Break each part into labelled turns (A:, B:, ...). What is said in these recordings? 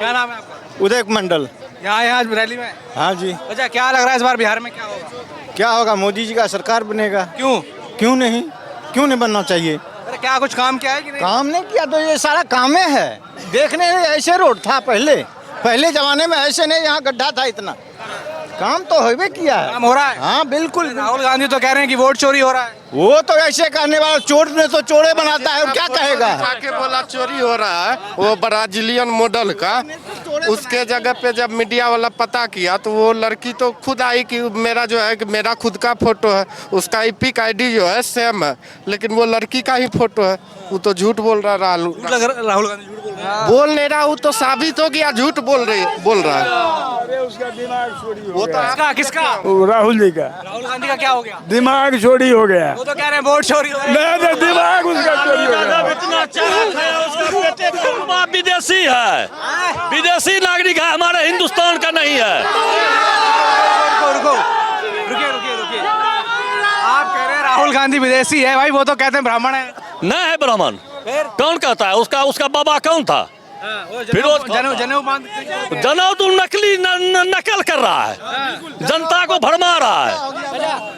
A: क्या नाम है आपका?
B: उदय मंडल।
A: यहाँ यहाँ रैली में।
B: हाँ जी।
A: अच्छा, क्या लग रहा है इस बार बिहार में क्या होगा?
B: क्या होगा, मोदी जी का सरकार बनेगा।
A: क्यों?
B: क्यों नहीं, क्यों नहीं बनना चाहिए।
A: अरे क्या कुछ काम किया है कि नहीं?
B: काम नहीं किया तो ये सारा कामे है। देखने में ऐसे रोड था पहले जमाने में, ऐसे नहीं, यहाँ गड्ढा था इतना। काम तो होबे किया है।
A: काम हो रहा है।
B: हाँ बिल्कुल।
A: राहुल गांधी तो कह रहे हैं कि वोट चोरी हो रहा है।
B: वो तो ऐसे करने वाला, चोर ने तो चोरे बनाता है, और क्या कहेगा।
C: आके बोला चोरी हो रहा है, वो ब्राजीलियन मॉडल का। उसके जगह पे जब मीडिया वाला पता किया तो वो लड़की तो खुद आई कि मेरा जो है कि मेरा खुद का फोटो है, उसका इपिक आईडी जो है सेम है, लेकिन वो लड़की का ही फोटो है। वो तो झूठ बोल रहा है। राहुल
A: राहुल गांधी झूठ बोल रहे हैं।
C: बोल नहीं रहा, वो तो साबित हो गया झूठ बोल रहा है।
D: उसका दिमाग चोरी हो
C: वो तो
A: किसका किसका?
D: राहुल जी का
A: राहुल गांधी का क्या हो गया?
D: दिमाग चोरी हो गया।
A: वो तो कह रहे हैं वोट चोरी हो रहा है।
D: नहीं, दिमाग उसका चोरी हो गया।
E: इतना चाहत है उसका बेटे को। विदेशी है, विदेशी नागरिक है, हमारे हिंदुस्तान का नहीं है।
A: रुको रुकिए रुकिए रुकिए। आप कह रहे हैं राहुल गांधी विदेशी है, भाई वो तो कहते हैं ब्राह्मण है।
E: न है ब्राह्मण,
A: फिर
E: कौन कहता है? उसका बाबा कौन था? फिर वो
A: जनेऊ बांध
E: जनाव तो नकली नकल कर रहा है, जनता को भरमा रहा है।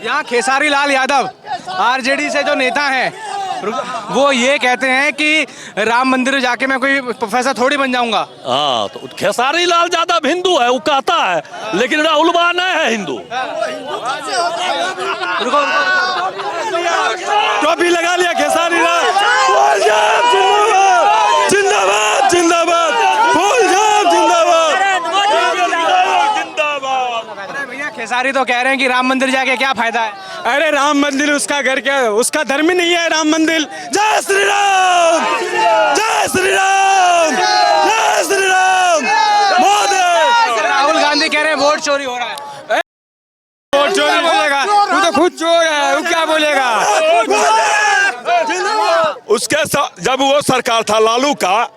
A: यहाँ खेसारी लाल यादव आरजेडी से जो नेता हैं, वो ये कहते हैं कि राम मंदिर जाके मैं कोई प्रोफेसर थोड़ी बन जाऊंगा।
E: हाँ, तो खेसारी लाल यादव हिंदू है, वो कहता है, लेकिन राहुल बा नहीं है हिंदू।
D: टोपी लगा लिया खेसारी लाल। जिंदाबाद जिंदाबाद,
A: अरे भैया, खेसारी तो कह रहे हैं कि राम मंदिर जाके क्या फायदा है?
D: अरे राम मंदिर उसका घर, क्या उसका धर्म ही नहीं है राम मंदिर। जय श्री राम, जय श्री राम, जय श्री राम। मोदी।
A: राहुल गांधी कह रहे हैं वोट चोरी हो रहा है।
D: वोट चोरी बोलेगा, तू तो खुद चोर है, वो क्या बोलेगा।
F: जब वो सरकार था लालू का,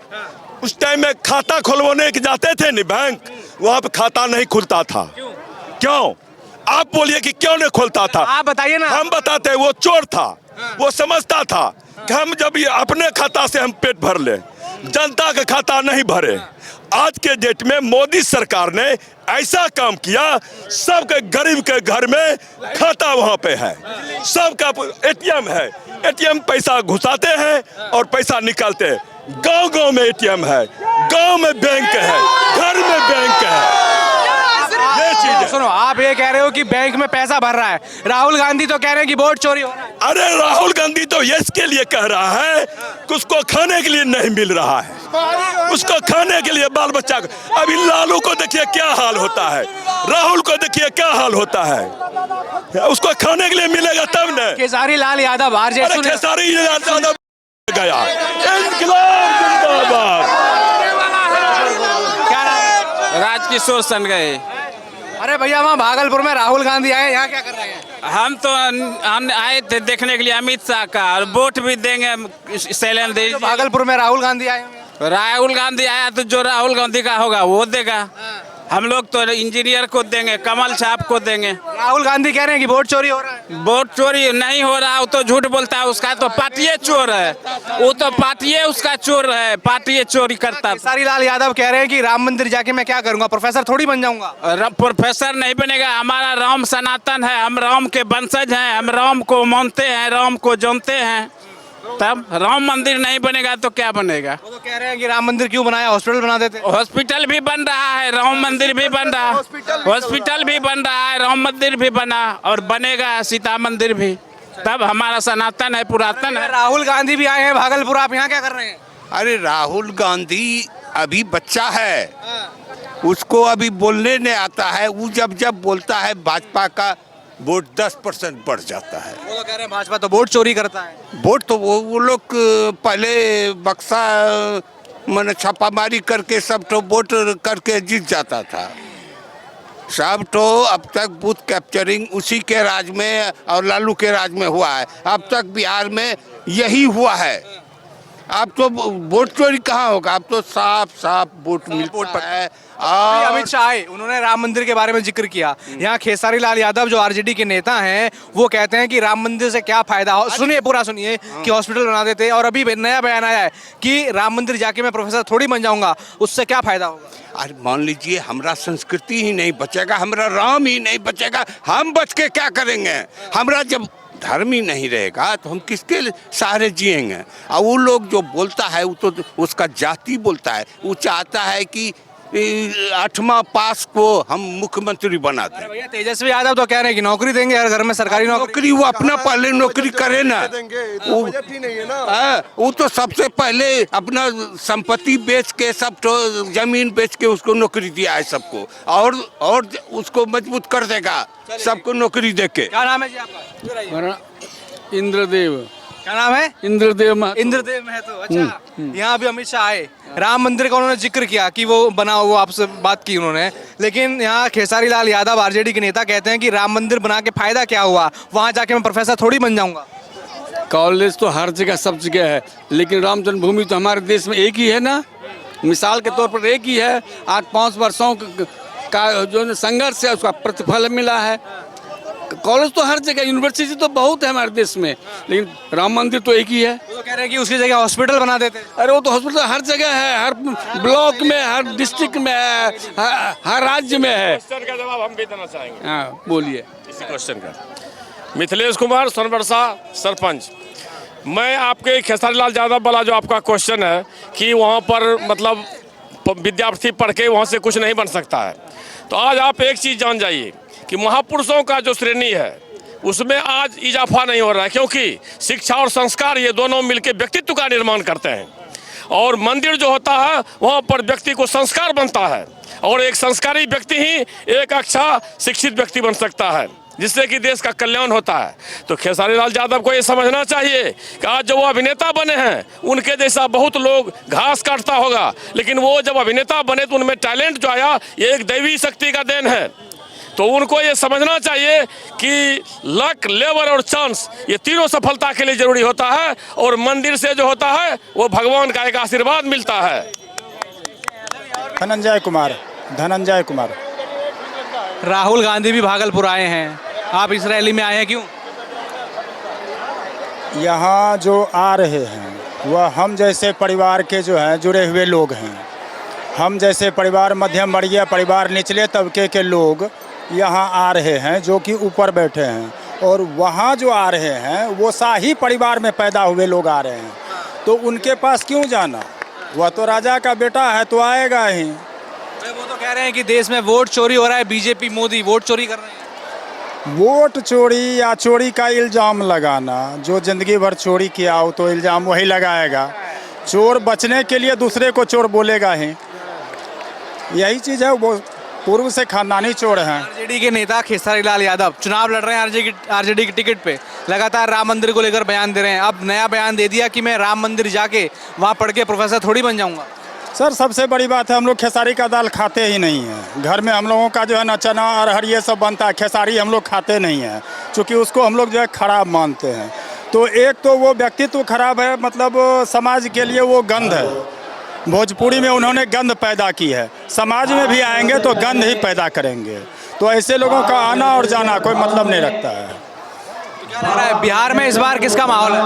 F: उस टाइम में खाता खुलवाने के जाते थे नहीं बैंक, वहाँ पे खाता नहीं खुलता था। क्यों? आप बोलिए कि क्यों नहीं खुलता था।
A: आप बताइए ना।
F: हम बताते, वो चोर था। वो समझता था कि हम जब ये अपने खाता से हम पेट भर ले, जनता का खाता नहीं भरे। आज के डेट में मोदी सरकार ने ऐसा काम किया, सबके गरीब के घर में खाता वहाँ पे है, सबका एटीएम है, एटीएम पैसा घुसाते हैं और पैसा निकालते हैं। गांव गांव में एटीएम है, गांव में बैंक है, घर में बैंक है। ये चीज है।
A: सुनो, आप ये कह रहे हो कि बैंक में पैसा भर रहा है, राहुल गांधी तो कह रहे हैं कि वोट चोरी हो रहा है।
F: अरे राहुल गांधी तो ये इसके लिए कह रहा है कि उसको खाने के लिए नहीं मिल रहा है, उसको खाने के लिए बाल बच्चा को। अभी लालू को देखिए क्या हाल होता है, राहुल को देखिए क्या हाल होता है। उसको खाने के लिए मिलेगा तब न।
A: खेसारी लाल यादव आरजेडी
F: अरे खेसारी यादव गया। इंकलाब जिंदाबाद।
A: क्या नाम है?
G: राजकिशोर सन गए।
A: अरे भैया, वहाँ भागलपुर में राहुल गांधी आए, यहाँ क्या कर रहे हैं?
G: हम आए थे देखने के लिए अमित शाह का, और वोट भी देंगे शैलेंद्र
A: तो भागलपुर में राहुल गांधी आए हुए हैं।
G: राहुल गांधी आया तो जो राहुल गांधी का होगा वो देगा। हम लोग तो इंजीनियर को देंगे, कमल छाप को देंगे।
A: राहुल गांधी कह रहे हैं कि वोट चोरी हो रहा है।
G: वोट चोरी नहीं हो रहा, वो तो झूठ बोलता है। उसका तो पार्टी चोर है, वो तो पार्टी उसका चोर है, पार्टी चोरी करता है।
A: खेसारी लाल यादव कह रहे हैं कि राम मंदिर जाके मैं क्या करूंगा, प्रोफेसर थोड़ी बन जाऊंगा।
G: प्रोफेसर नहीं बनेगा, हमारा राम सनातन है, हम राम के वंशज हैं, हम राम को मानते हैं, राम को जानते हैं। तब राम मंदिर नहीं बनेगा तो क्या बनेगा?
A: वो तो कह रहे हैं कि राम मंदिर क्यों बनाया, हॉस्पिटल बना देते।
G: हॉस्पिटल भी बन रहा है, राम मंदिर भी बन रहा है, हॉस्पिटल भी बन रहा है, राम मंदिर भी बना और बनेगा, सीता मंदिर भी। तब हमारा सनातन है, पुरातन है।
A: राहुल गांधी भी आए हैं भागलपुर, आप यहाँ क्या कर रहे हैं?
H: अरे राहुल गांधी अभी बच्चा है, उसको अभी बोलने नहीं आता है। वो जब बोलता है भाजपा का वोट 10% बढ़ जाता है।
A: वो तो कह रहे हैं भाजपा तो वोट चोरी करता है।
H: वोट तो वो लोग पहले बक्सा मैंने छापामारी करके सब तो वोट करके जीत जाता था। सब तो अब तक बूथ कैप्चरिंग उसी के राज में और लालू के राज में हुआ है। अब तक बिहार में यही हुआ है। आप तो वोट चोरी कहाँ होगा, आप तो साफ साफ वोट मिलता है।
A: अभी अमित शाह आए, उन्होंने राम मंदिर के बारे में जिक्र किया। यहाँ खेसारी लाल यादव जो आरजेडी के नेता हैं वो कहते हैं कि राम मंदिर से क्या फायदा हो, सुनिए पूरा सुनिए, कि हॉस्पिटल बना देते। और अभी नया बयान आया है कि राम मंदिर जाके मैं प्रोफेसर थोड़ी बन जाऊंगा, उससे क्या फायदा होगा।
H: अरे मान लीजिए हमारा संस्कृति ही नहीं बचेगा, हमारा राम ही नहीं बचेगा, हम बच के क्या करेंगे। हमारा जब धर्म ही नहीं रहेगा तो हम किसके सहारे जिएंगे। और वो लोग जो बोलता है वो तो उसका जाति बोलता है, वो चाहता है कि 8वां पास को हम मुख्यमंत्री बना दें।
A: भैया तेजस्वी यादव तो कह रहे हैं कि नौकरी देंगे हर घर में, सरकारी
H: नौकरी वो अपना पहले नौकरी करे ना, वो तो सबसे पहले अपना संपत्ति बेच के, सब तो जमीन बेच के उसको नौकरी दिया है सबको, और उसको मजबूत कर देगा सबको नौकरी देके।
A: क्या नाम है जी आपका?
D: इंद्रदेव।
A: क्या नाम है?
D: इंद्रदेव महतो।
A: इंद्रदेव महतो। अच्छा, यहाँ भी अमित शाह आए, राम मंदिर का उन्होंने जिक्र किया कि वो बना, वो आपसे बात की उन्होंने। लेकिन यहाँ खेसारी लाल यादव आरजेडी के नेता कहते हैं कि राम मंदिर बना के फायदा क्या हुआ, वहाँ जाके मैं प्रोफेसर थोड़ी बन जाऊंगा।
D: कॉलेज तो हर जगह सब जगह है, लेकिन राम जन्मभूमि तो हमारे देश में एक ही है ना, मिसाल के तौर पर एक ही है। 8-5 वर्षों का जो संघर्ष है उसका प्रतिफल मिला है। कॉलेज तो हर जगह, यूनिवर्सिटी तो बहुत है हमारे देश में, लेकिन राम मंदिर तो एक ही है।
A: वो कह रहे हैं कि उसकी जगह हॉस्पिटल बना देते।
D: अरे वो तो हॉस्पिटल हर जगह है, हर ब्लॉक में, हर डिस्ट्रिक्ट में है, हर राज्य में है।
E: क्वेश्चन का जवाब हम भी देना चाहेंगे।
D: हाँ बोलिए।
E: इसी क्वेश्चन का मिथिलेश कुमार, सोनबरसा सरपंच। मैं आपके खेसारी लाल यादव वाला जो आपका क्वेश्चन है कि वहाँ पर मतलब विद्यार्थी पढ़ के वहाँ से कुछ नहीं बन सकता है, तो आज आप एक चीज़ जान जाइए कि महापुरुषों का जो श्रेणी है उसमें आज इजाफा नहीं हो रहा है, क्योंकि शिक्षा और संस्कार ये दोनों मिलकर व्यक्तित्व का निर्माण करते हैं। और मंदिर जो होता है वहाँ पर व्यक्ति को संस्कार बनता है, और एक संस्कारी व्यक्ति ही एक अच्छा शिक्षित व्यक्ति बन सकता है, जिससे कि देश का कल्याण होता है। तो खेसारी लाल यादव को ये समझना चाहिए कि आज जो वो अभिनेता बने हैं उनके जैसा बहुत लोग घास काटता होगा, लेकिन वो जब अभिनेता बने तो उनमें टैलेंट जो आया ये एक दैवी शक्ति का देन है। तो उनको ये समझना चाहिए कि लक, लेबर और चांस ये तीनों सफलता के लिए जरूरी होता है, और मंदिर से जो होता है वो भगवान का एक आशीर्वाद मिलता है।
I: धनंजय कुमार।
A: राहुल गांधी भी भागलपुर आए हैं, आप इस रैली में आए हैं क्यों?
I: यहाँ जो आ रहे हैं वह हम जैसे परिवार के जो हैं जुड़े हुए लोग हैं। हम जैसे परिवार, मध्यम वर्गीय परिवार, निचले तबके के लोग यहाँ आ रहे हैं जो कि ऊपर बैठे हैं, और वहाँ जो आ रहे हैं वो शाही परिवार में पैदा हुए लोग आ रहे हैं, तो उनके पास क्यों जाना? वह तो राजा का बेटा है तो आएगा ही।
A: वो तो कह रहे हैं कि देश में वोट चोरी हो रहा है, बीजेपी मोदी वोट चोरी कर रहे हैं।
I: वोट चोरी या चोरी का इल्ज़ाम लगाना, जो ज़िंदगी भर चोरी किया हो तो इल्ज़ाम वही लगाएगा। चोर बचने के लिए दूसरे को चोर बोलेगा ही, यही चीज़ है। वो पूर्व से खानदानी चोर हैं।
A: आरजेडी के नेता खेसारी लाल यादव चुनाव लड़ रहे हैं आरजेडी की टिकट पे, लगातार राम मंदिर को लेकर बयान दे रहे हैं। अब नया बयान दे दिया कि मैं राम मंदिर जाके वहाँ पढ़ के प्रोफेसर थोड़ी बन जाऊँगा।
I: सर सबसे बड़ी बात है, हम लोग खेसारी का दाल खाते ही नहीं हैं। घर में हम लोगों का जो है ना चना अरहर ये सब बनता है, खेसारी हम लोग खाते नहीं हैं, क्योंकि उसको हम लोग जो है खराब मानते हैं। तो एक तो वो व्यक्तित्व खराब है, मतलब समाज के लिए वो गंध है। भोजपुरी में उन्होंने गंध पैदा की है, समाज में भी आएंगे तो गंध ही पैदा करेंगे। तो ऐसे लोगों का आना और जाना कोई मतलब नहीं रखता है।
A: तो क्या लग रहा है बिहार में इस बार किसका माहौल है?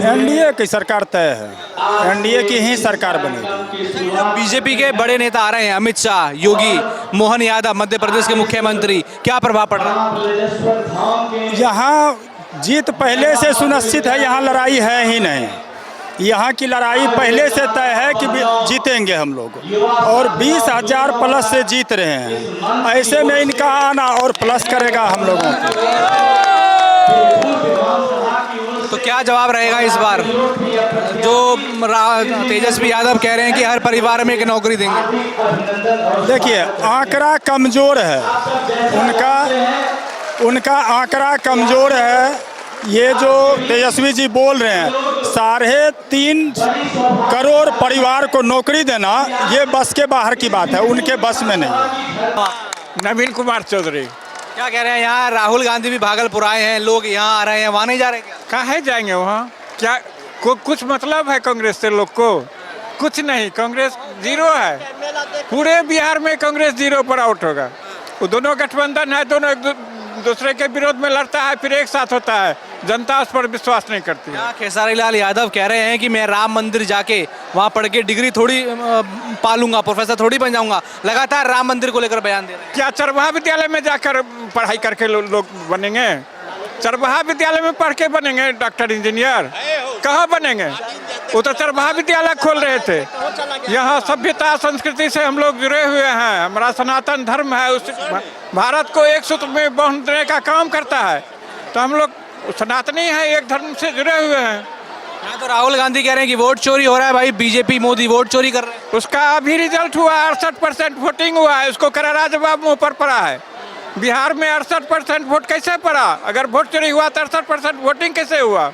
I: एनडीए की सरकार तय है, एनडीए की ही सरकार बनेगी।
A: बीजेपी के बड़े नेता आ रहे हैं, अमित शाह, योगी, मोहन यादव मध्य प्रदेश के मुख्यमंत्री, क्या प्रभाव पड़ रहा है?
I: यहाँ जीत पहले से सुनिश्चित है, यहाँ लड़ाई है ही नहीं। यहाँ की लड़ाई पहले से तय है कि जीतेंगे हम लोग, और 20,000 प्लस से जीत रहे हैं। ऐसे में इनका आना और प्लस करेगा हम लोगों को।
A: तो क्या जवाब रहेगा इस बार? जो तेजस्वी यादव कह रहे हैं कि हर परिवार में एक नौकरी देंगे।
I: देखिए आंकड़ा कमज़ोर है, उनका आंकड़ा कमज़ोर है। ये जो तेजस्वी जी बोल रहे हैं 3.5 करोड़ परिवार को नौकरी देना, ये बस के बाहर की बात है, उनके बस में नहीं।
D: नवीन कुमार चौधरी।
A: क्या कह रहे हैं? यहाँ राहुल गांधी भी भागलपुर आए हैं, लोग यहाँ आ रहे हैं, वहाँ नहीं जा रहे क्या?
D: कहाँ जाएंगे वहाँ? क्या
I: कुछ मतलब है कांग्रेस से लोग को? कुछ नहीं, कांग्रेस जीरो है। पूरे बिहार में कांग्रेस जीरो पर आउट होगा। वो दोनों गठबंधन है, दोनों एक दूसरे के विरोध में लड़ता है, फिर एक साथ होता है। जनता उस पर विश्वास नहीं करती है।
A: यहाँ खेसारी लाल यादव कह रहे हैं कि मैं राम मंदिर जाके वहाँ पढ़ के डिग्री थोड़ी पालूंगा, प्रोफेसर थोड़ी बन जाऊंगा। लगातार राम मंदिर को लेकर बयान दे रहे हैं।
I: क्या चरवाहा विद्यालय में जाकर पढ़ाई करके लोग बनेंगे? चरवाहा विद्यालय में पढ़ के बनेंगे डॉक्टर इंजीनियर? कहाँ बनेंगे? वो तो चरवाहा विद्यालय खोल रहे थे। यहाँ सभ्यता संस्कृति से हम लोग जुड़े हुए हैं। हमारा सनातन धर्म है, उस भारत को एक सूत्र में बांधने का काम करता है। तो हम लोग सनातनी है, एक धर्म से जुड़े हुए हैं।
A: यहाँ तो राहुल गांधी कह रहे हैं कि वोट चोरी हो रहा है भाई, बीजेपी मोदी वोट चोरी कर रहे हैं।
I: उसका अभी रिजल्ट हुआ, 68% वोटिंग हुआ है। उसको करारा जवाब मुँह पर पड़ा है। बिहार में 68% वोट कैसे पड़ा? अगर वोट चोरी हुआ तो 68% वोटिंग कैसे हुआ?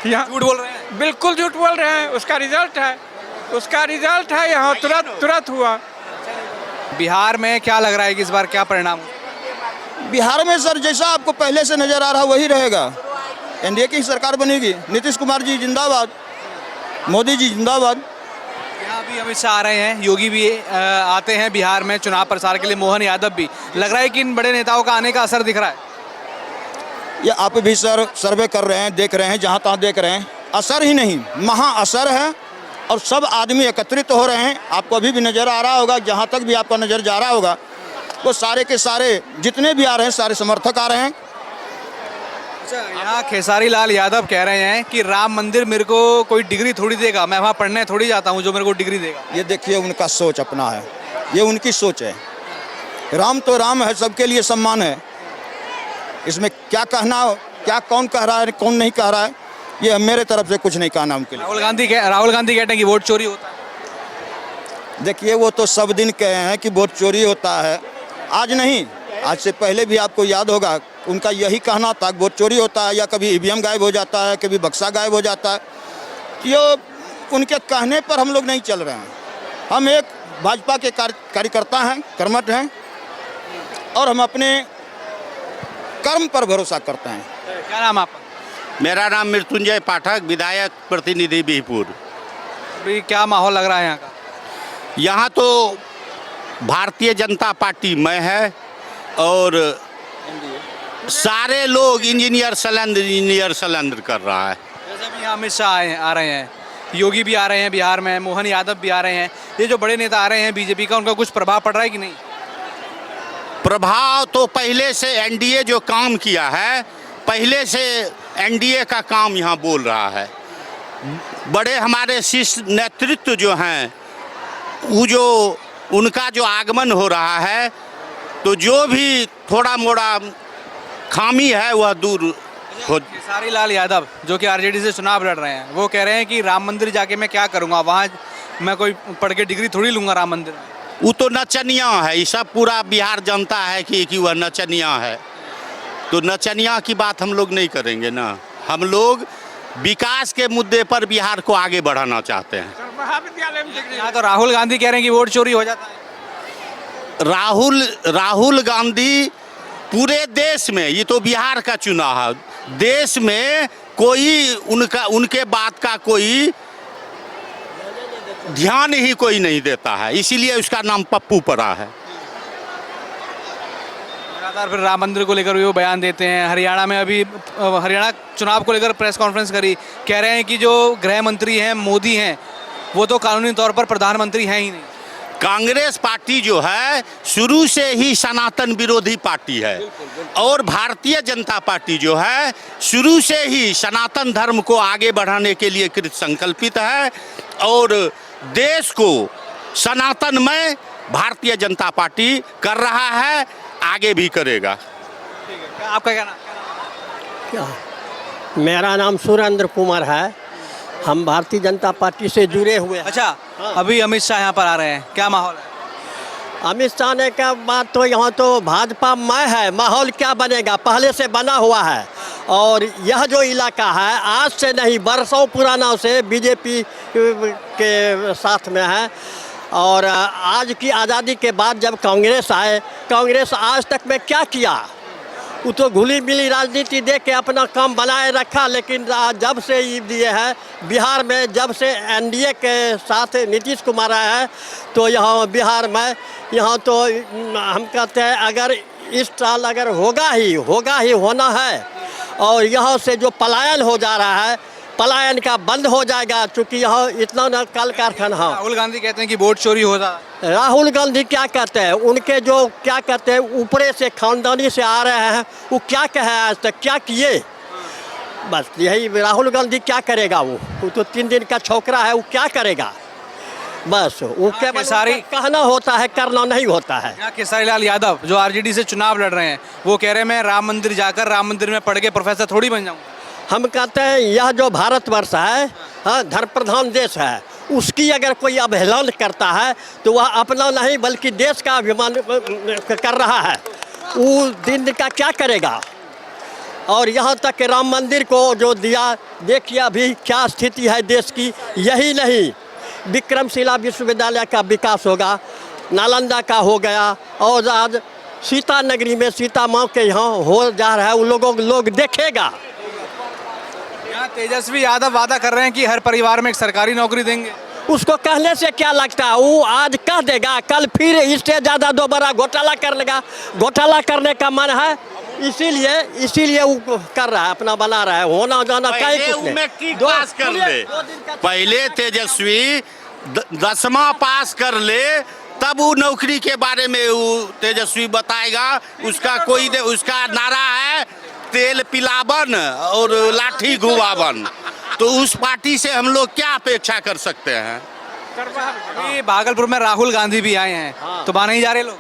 I: यहाँ
A: झूठ बोल रहे हैं।
I: बिल्कुल झूठ बोल रहे हैं। उसका रिजल्ट है, यहाँ तुरंत हुआ।
A: बिहार में क्या लग रहा है कि इस बार क्या परिणाम होगा?
B: बिहार में सर जैसा आपको पहले से नजर आ रहा वही रहेगा। एनडीए की सरकार बनेगी। नीतीश कुमार जी जिंदाबाद, मोदी जी जिंदाबाद।
A: यहाँ भी अमित शाह आ रहे हैं, योगी भी आते हैं बिहार में चुनाव प्रचार के लिए, मोहन यादव भी। लग रहा है कि इन बड़े नेताओं का आने का असर दिख रहा है।
B: ये आप भी सर सर्वे कर रहे हैं, देख रहे हैं, जहाँ तहाँ देख रहे हैं, असर ही नहीं, महा असर है। और सब आदमी एकत्रित हो रहे हैं। आपको अभी भी नज़र आ रहा होगा, जहाँ तक भी आपका नज़र जा रहा होगा, वो सारे के सारे जितने भी आ रहे हैं, सारे समर्थक आ रहे हैं।
A: यहाँ खेसारी लाल यादव कह रहे हैं कि राम मंदिर मेरे को कोई डिग्री थोड़ी देगा, मैं वहाँ पढ़ने थोड़ी जाता हूँ जो मेरे को डिग्री देगा।
B: ये देखिए उनका सोच अपना है, ये उनकी सोच है। राम तो राम है, सबके लिए सम्मान है। इसमें क्या कहना, क्या कौन कह रहा है, कौन नहीं कह रहा है, ये मेरे तरफ से कुछ नहीं कहना उनके लिए।
A: राहुल गांधी कहते हैं कि वोट चोरी होता है।
B: देखिए वो तो सब दिन कहे हैं कि वोट चोरी होता है, आज नहीं, आज से पहले भी आपको याद होगा उनका यही कहना था, वोट चोरी होता है, या कभी ईवीएम गायब हो जाता है, कभी बक्सा गायब हो जाता है। ये उनके कहने पर हम लोग नहीं चल रहे हैं। हम एक भाजपा के कार्यकर्ता हैं, कर्मठ हैं, और हम अपने कर्म पर भरोसा करते हैं।
A: क्या नाम आपका?
H: मेरा नाम मृत्युंजय पाठक, विधायक प्रतिनिधि बिहपुर।
A: अभी क्या माहौल लग रहा है यहाँ का?
H: यहाँ तो भारतीय जनता पार्टी में है और सारे लोग इंजीनियर सलेंडर कर रहा है।
A: जैसे भी यहाँ अमित शाह आ रहे हैं, योगी भी आ रहे हैं बिहार में, मोहन यादव भी आ रहे हैं, ये जो बड़े नेता आ रहे हैं बीजेपी का, उनका कुछ प्रभाव पड़ रहा है कि नहीं?
H: प्रभाव तो पहले से एनडीए जो काम किया है, पहले से एनडीए का काम यहाँ बोल रहा है। बड़े हमारे शीर्ष नेतृत्व जो हैं, वो जो उनका जो आगमन हो रहा है, तो जो भी थोड़ा मोड़ा खामी है वह दूर हो।
A: खेसारी लाल यादव जो कि आरजेडी से चुनाव लड़ रहे हैं, वो कह रहे हैं कि राम मंदिर जाके मैं क्या करूँगा, वहाँ मैं कोई पढ़ के डिग्री थोड़ी लूँगा राम मंदिर में।
H: वो तो नचनिया है, ये सब पूरा बिहार जानता है कि वह नचनिया है। तो नचनिया की बात हम लोग नहीं करेंगे ना। हम लोग विकास के मुद्दे पर बिहार को आगे बढ़ाना चाहते हैं।
A: यहाँ तो राहुल गांधी कह रहे हैं कि वोट चोरी हो जाता है।
H: राहुल गांधी पूरे देश में, ये तो बिहार का चुनाव है, देश में कोई उनके बात का कोई ध्यान ही कोई नहीं देता है, इसीलिए उसका नाम पप्पू पड़ा है।
A: लगातार फिर राम मंदिर को लेकर वो बयान देते हैं। हरियाणा में अभी हरियाणा चुनाव को लेकर प्रेस कॉन्फ्रेंस करी, कह रहे हैं कि जो गृह मंत्री हैं मोदी हैं, वो तो कानूनी तौर पर प्रधानमंत्री हैं ही नहीं।
H: कांग्रेस पार्टी जो है शुरू से ही सनातन विरोधी पार्टी है, और भारतीय जनता पार्टी जो है शुरू से ही सनातन धर्म को आगे बढ़ाने के लिए कृत संकल्पित है, और देश को सनातन में भारतीय जनता पार्टी कर रहा है, आगे भी करेगा।
A: आपका क्या नाम?
J: क्या? मेरा नाम सुरेंद्र कुमार है। हम भारतीय जनता पार्टी से जुड़े हुए हैं।
A: अच्छा, अभी अमित शाह यहाँ पर आ रहे हैं, क्या माहौल है?
J: अमित शाह ने का बात तो यहाँ तो भाजपा में है, माहौल क्या बनेगा, पहले से बना हुआ है। और यह जो इलाका है आज से नहीं, बरसों पुराना से बीजेपी के साथ में है। और आज की आज़ादी के बाद जब कांग्रेस आए, कांग्रेस आज तक में क्या किया? वो तो घुली मिली राजनीति दे के अपना काम बनाए रखा, लेकिन जब से ये दिए हैं बिहार में, जब से एनडीए के साथ नीतीश कुमार आया है, तो यहाँ बिहार में यहाँ तो हम कहते हैं अगर इस साल अगर होगा ही होना है, और यहाँ से जो पलायन हो जा रहा है, पलायन का बंद हो जाएगा, चूँकि यहाँ इतना न कल कारखाना।
A: राहुल गांधी कहते हैं कि वोट चोरी हो रहा है।
J: राहुल गांधी क्या कहते हैं, उनके जो क्या कहते हैं ऊपरे से खानदानी से आ रहे हैं, वो क्या कहे आज तक, क्या किए, बस यही राहुल गांधी क्या करेगा। वो तो 3 दिन का छोकरा है, वो क्या करेगा, बस वो केवल
A: सारी
J: कहना होता है, करना नहीं होता है।
A: यहाँ केसरी लाल यादव जो आरजेडी से चुनाव लड़ रहे हैं, वो कह रहे हैं मैं राम मंदिर जाकर राम मंदिर में पढ़ के प्रोफेसर थोड़ी बन जाऊँ।
J: हम कहते हैं यह जो भारतवर्ष है, हाँ, धर्म प्रधान देश है, उसकी अगर कोई अवहेलना करता है तो वह अपना नहीं बल्कि देश का अभिमान कर रहा है। वो दिन का क्या करेगा। और यहाँ तक कि राम मंदिर को जो दिया, देखिए अभी क्या स्थिति है देश की। यही नहीं, विक्रमशिला विश्वविद्यालय का विकास होगा, नालंदा का हो गया, और आज सीता नगरी में सीता माँ के यहाँ हो जा रहा है, उन लोग देखेगा।
A: यहाँ तेजस्वी यादव वादा कर रहे हैं कि हर परिवार में एक सरकारी नौकरी देंगे।
J: उसको कहने से क्या लगता है, वो आज कह देगा, कल फिर इससे ज़्यादा दोबारा घोटाला कर लेगा। घोटाला करने का मन है, इसीलिए वो कर रहा है, अपना बना रहा है, होना जाना कहीं कुछ नहीं।
H: पास कर ले, पहले तेजस्वी 10वां पास कर ले, तब वो नौकरी के बारे में वो तेजस्वी बताएगा। उसका नारा है तेल पिलावन और लाठी घुमावन। तो उस पार्टी से हम लोग क्या अपेक्षा कर सकते हैं।
A: अभी भागलपुर में राहुल गांधी भी आए हैं, तो वहाँ नहीं जा रहे लोग।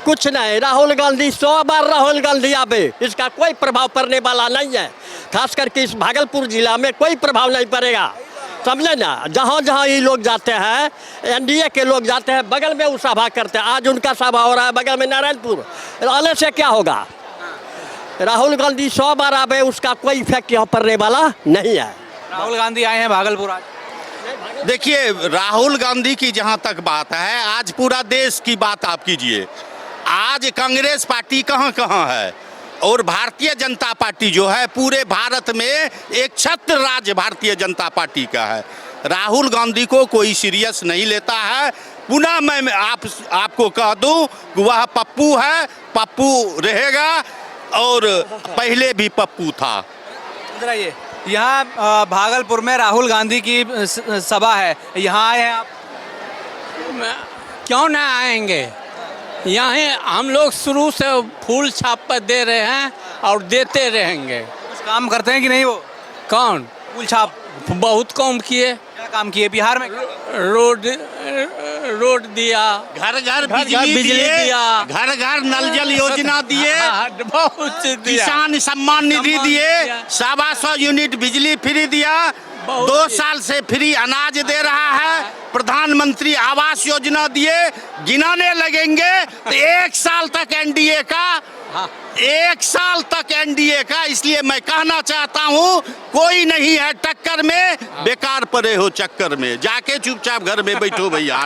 J: कुछ नहीं, राहुल गांधी 100 बार राहुल गांधी आवे, इसका कोई प्रभाव पड़ने वाला नहीं है। खास करके इस भागलपुर जिला में कोई प्रभाव नहीं पड़ेगा, समझे ना। जहाँ जहाँ ये लोग जाते हैं, एनडीए के लोग जाते हैं, बगल में वो सभा करते हैं। आज उनका सभा हो रहा है बगल में नारायणपुर, आने से क्या होगा। राहुल गांधी 100 बार आवे, उसका कोई इफेक्ट यहाँ पड़ने वाला नहीं है।
A: राहुल गांधी आए हैं भागलपुर आज।
H: देखिए, राहुल गांधी की जहां तक बात है, आज पूरा देश की बात आप कीजिए। आज कांग्रेस पार्टी कहां कहां है, और भारतीय जनता पार्टी जो है पूरे भारत में एक छत्र राज्य भारतीय जनता पार्टी का है। राहुल गांधी को कोई सीरियस नहीं लेता है। पुनः मैं आपको कह दूं कि वह पप्पू है, पप्पू रहेगा, और पहले भी पप्पू था।
A: इधर आइए, यहाँ भागलपुर में राहुल गांधी की सभा है, यहाँ आए हैं आप।
G: क्यों ना आएंगे, यहाँ हम लोग शुरू से फूल छाप पर दे रहे हैं और देते रहेंगे।
A: कुछ काम करते हैं कि नहीं वो?
G: कौन?
A: फूल छाप
G: बहुत काम किए।
A: क्या काम किए बिहार में?
G: रोड दिया,
H: घर घर बिजली दिया, घर घर नल जल योजना दिए,
G: बहुत दिया।
H: किसान सम्मान निधि दिए, 125 यूनिट बिजली फ्री दिया, 2 साल से फ्री अनाज दे रहा है, प्रधानमंत्री आवास योजना दिए। गिनाने लगेंगे तो 1 साल तक एनडीए का, 1 साल तक एनडीए का। इसलिए मैं कहना चाहता हूं, कोई नहीं है टक्कर में, बेकार पड़े हो चक्कर में, जाके चुपचाप घर में बैठो भैया।